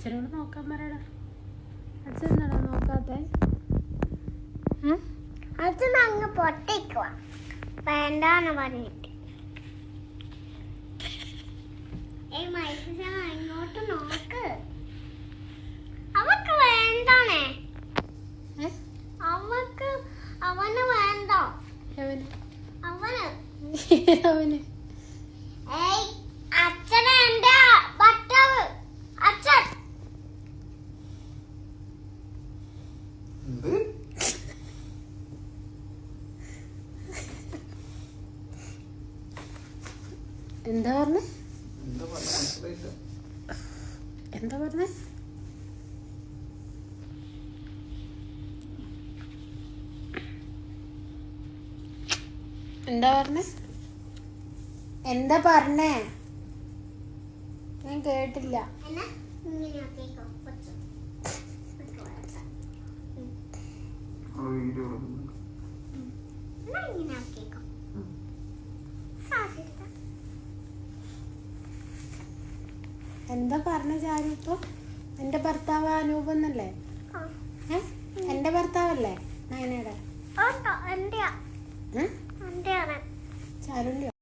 അച്ഛനോട് നോക്കാൻ പറയടാ. അച്ഛൻ എന്താടാ നോക്കാത്തെ? അച്ഛൻ അങ്ങ് പൊട്ടിക്കുവാ വേണ്ടാന്ന് പറഞ്ഞിട്ട്. ഇങ്ങോട്ട് നോക്ക്. അവക്ക് വേണ്ടാണേ. അവന് വേണ്ട. അവന് അച്ഛനെ എന്റെ ഭർത്താവ്. അച്ഛൻ എന്താ പറഞ്ഞേ? എന്താ പറഞ്ഞേ? എന്താ പറഞ്ഞേ? എന്താ പറഞ്ഞേ? ഞാൻ കേട്ടില്ല. എന്താ പറഞ്ഞ ചാരു ഇപ്പൊ? എന്റെ ഭർത്താവ് അനൂപ് എന്നല്ലേ? എന്റെ ഭർത്താവല്ലേ നയനയുടെ? ചാരുന്റെ